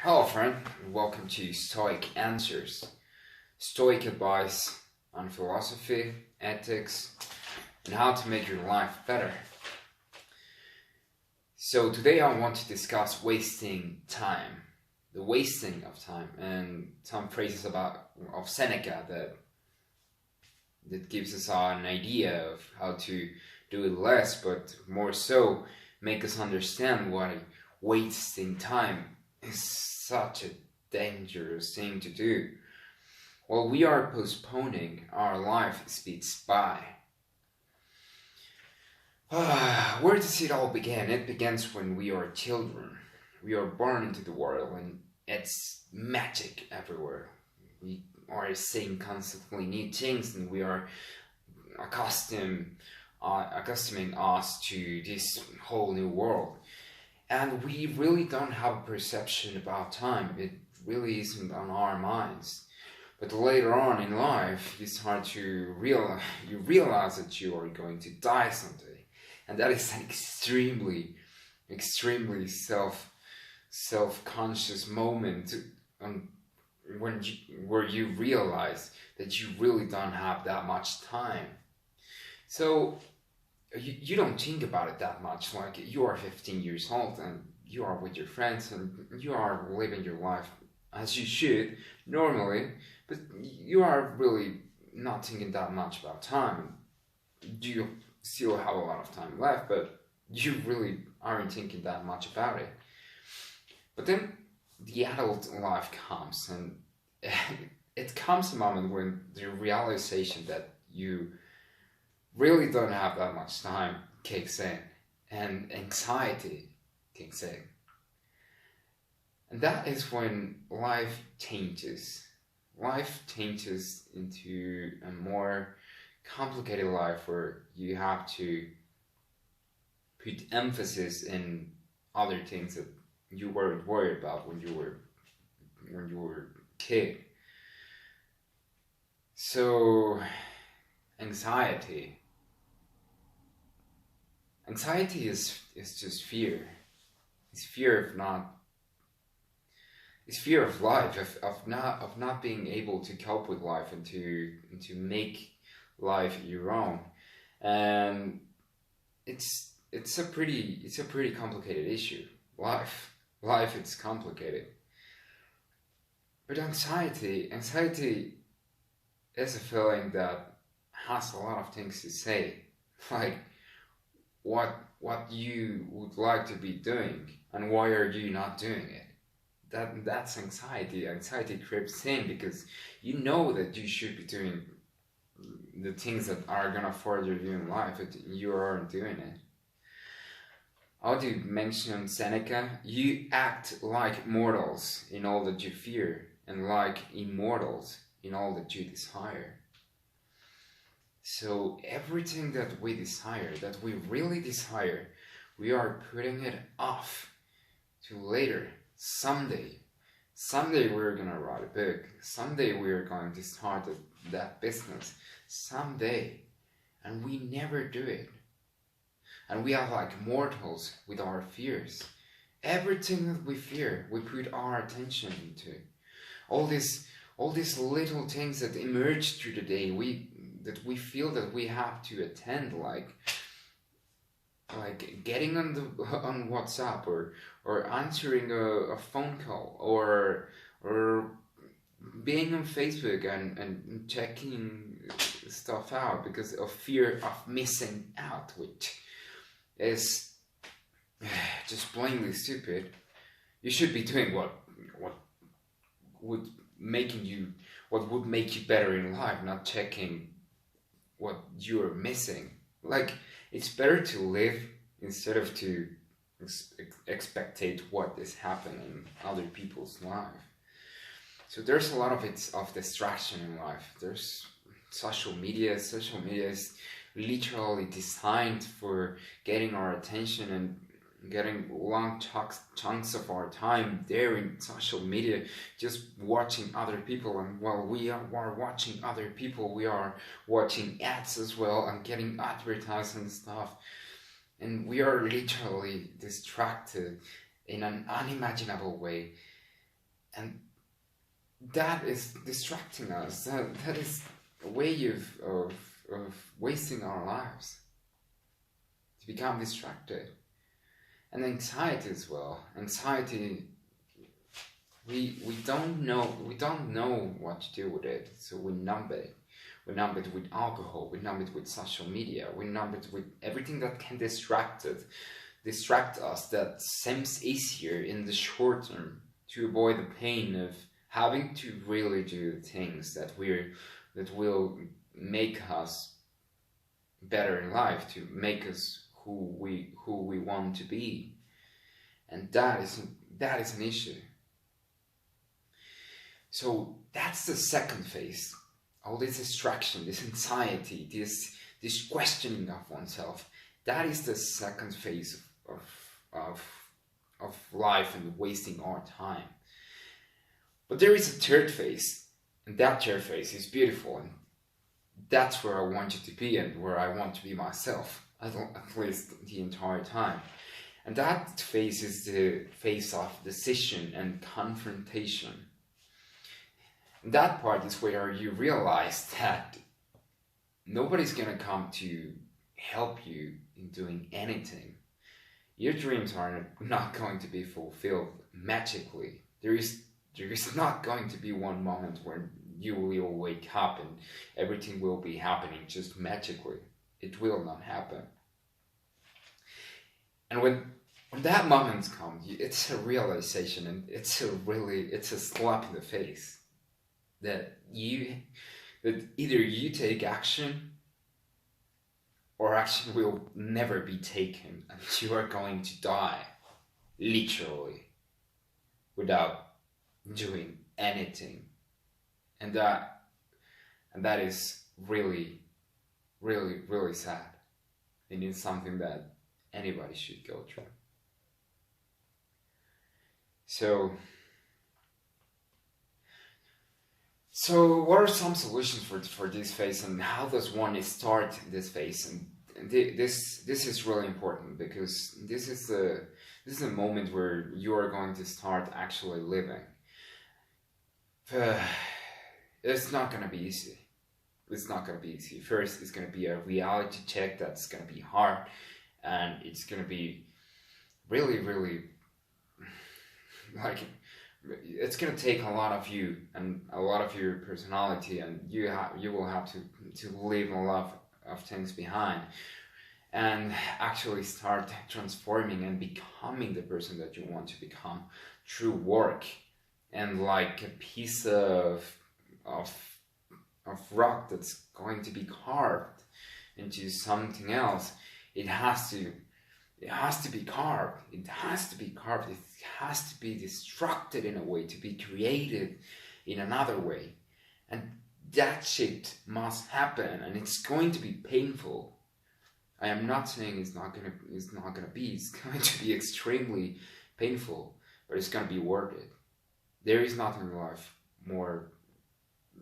Hello, friend. Welcome to Stoic Answers. Stoic advice on philosophy, ethics, and how to make your life better. So today I want to discuss wasting time, the wasting of time, and some phrases of Seneca that gives us an idea of how to do it less, but more so make us understand why wasting time is such a dangerous thing to do. While we are postponing, our life speeds by. Where does it all begin? It begins when we are children. We are born into the world and it's magic everywhere. We are seeing constantly new things and we are accustoming us to this whole new world. And we really don't have a perception about time. It really isn't on our minds. But later on in life, you start to realize that you are going to die someday. And that is an extremely self-conscious moment where you realize that you really don't have that much time. So you don't think about it that much. Like, you are 15 years old and you are with your friends and you are living your life as you should normally, but you are really not thinking that much about time. You still have a lot of time left, but you really aren't thinking that much about it. But then the adult life comes, and it comes a moment when the realization that you really don't have that much time kicks in, and anxiety kicks in. And that is when life changes. Life changes into a more complicated life where you have to put emphasis in other things that you weren't worried about when you were a kid. So anxiety is just fear. It's fear of life, of not being able to cope with life and to make life your own. And it's a pretty complicated issue. Life it's complicated. But anxiety is a feeling that has a lot of things to say, like what you would like to be doing and why are you not doing it. That's anxiety. Anxiety creeps in because you know that you should be doing the things that are gonna further you in life, but you aren't doing it. How do you mention Seneca? You act like mortals in all that you fear, and like immortals in all that you desire. So everything that we desire, that we really desire, we are putting it off to later. Someday we're gonna write a book. Someday we're going to start that business. Someday. And we never do it. And we are like mortals with our fears. Everything that we fear, we put our attention into. All these little things that emerge through the day, that we feel that we have to attend, like getting on WhatsApp or answering a phone call or being on Facebook and checking stuff out because of fear of missing out, which is just plainly stupid. You should be doing what would make you better in life, not checking what you're missing. Like, it's better to live instead of to expectate what is happening in other people's life. So there's a lot of distraction in life. There's social media. Social media is literally designed for getting our attention and getting long chunks of our time there in social media, just watching other people. And while we are watching other people, we are watching ads as well and getting advertising stuff. And we are literally distracted in an unimaginable way. And that is distracting us. That is a way of wasting our lives, to become distracted. And anxiety as well. Anxiety, we don't know what to do with it, so we numb it. We numb it with alcohol, we numb it with social media, we numb it with everything that can distract us, that seems easier in the short term, to avoid the pain of having to really do things that will make us better in life, to make us who we want to be. And that is an issue. So that's the second phase. All this distraction, this anxiety, this questioning of oneself, that is the second phase of life and wasting our time. But there is a third phase, and that third phase is beautiful, and that's where I want you to be, and where I want to be myself, at least the entire time. And that phase is the phase of decision and confrontation. And that part is where you realize that nobody's gonna come to help you in doing anything. Your dreams are not going to be fulfilled magically. There is not going to be one moment where you will wake up and everything will be happening just magically. It will not happen. And when that moment comes, it's a realization, and it's a slap in the face that either you take action, or action will never be taken, and you are going to die, literally, without doing anything. And that is really, really, really sad. And it's something that anybody should go through. So what are some solutions for this phase, and how does one start this phase? And this is really important, because this is a moment where you are going to start actually living. It's not going to be easy. It's not going to be easy. First, it's going to be a reality check that's going to be hard, and it's going to be really, really, like, it's going to take a lot of you and a lot of your personality, and you will have to leave a lot of things behind and actually start transforming and becoming the person that you want to become through work. And like a piece of rock that's going to be carved into something else, it has to be carved. It has to be carved. It has to be destructed in a way, to be created in another way. And that shit must happen, and it's going to be painful. I am not saying it's not gonna be. It's going to be extremely painful, but it's going to be worth it. There is nothing in life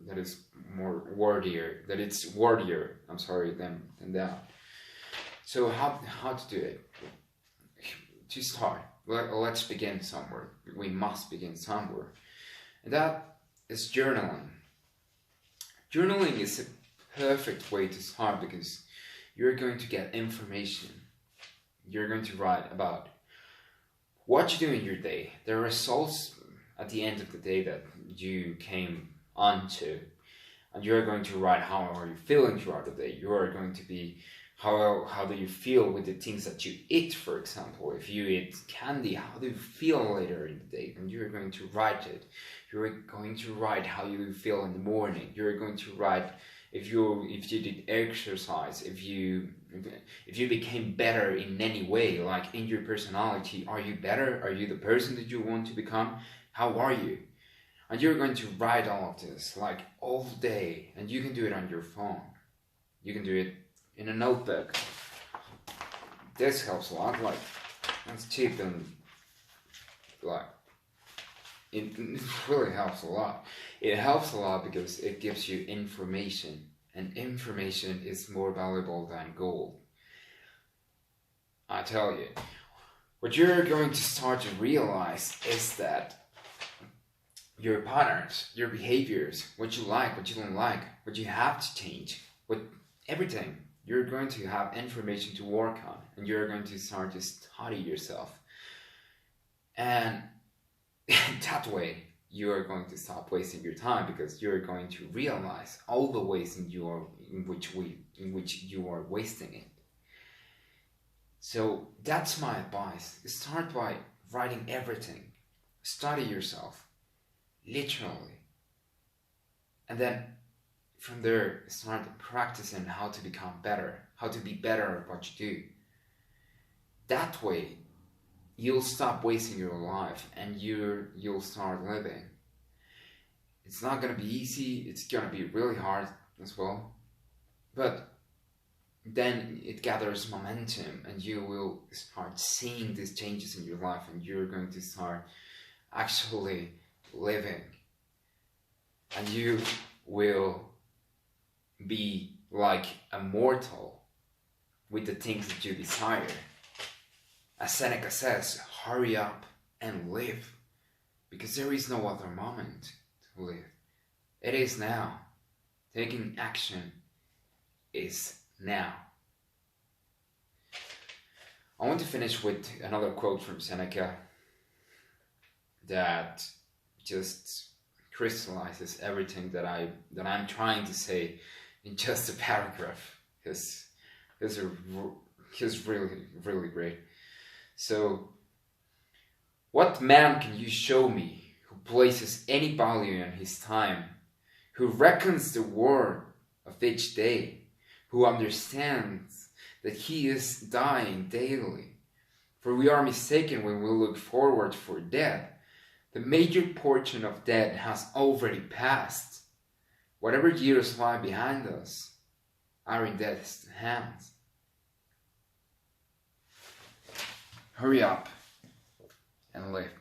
that is more worthier, than that. So how to do it? To start, let's begin somewhere. We must begin somewhere. And that is journaling. Journaling is a perfect way to start, because you're going to get information. You're going to write about what you do in your day, the results at the end of the day that you came onto, and you're going to write how are you feeling throughout the day. You are going to be how do you feel with the things that you eat, for example. If you eat candy, how do you feel later in the day? And you're going to write it. You're going to write how you feel in the morning. You're going to write if you did exercise, if you became better in any way, like in your personality. Are you better? Are you the person that you want to become? How are you? And you're going to write all of this, like, all day. And you can do it on your phone. You can do it in a notebook. This helps a lot. Like, it's cheap, and like, it really helps a lot. It helps a lot because it gives you information, and information is more valuable than gold. I tell you, what you're going to start to realize is that your patterns, your behaviors, what you like, what you don't like, what you have to change, what everything. You're going to have information to work on, and you're going to start to study yourself. And that way, you are going to stop wasting your time, because you're going to realize all the ways in which you are wasting it. So that's my advice. Start by writing everything. Study yourself, literally. And then from there, start practicing how to become better, how to be better at what you do. That way, you'll stop wasting your life, and you'll start living. It's not going to be easy, it's going to be really hard as well, but then it gathers momentum, and you will start seeing these changes in your life, and you're going to start actually living, and you will be like a mortal with the things that you desire. As Seneca says, hurry up and live, because there is no other moment to live. It is now. Taking action is now. I want to finish with another quote from Seneca that just crystallizes everything that I'm trying to say in just a paragraph, because he's really great. So, what man can you show me who places any value in his time, who reckons the worth of each day, who understands that he is dying daily? For we are mistaken when we look forward for death. The major portion of death has already passed. Whatever years lie behind us are in death's hands. Hurry up and live.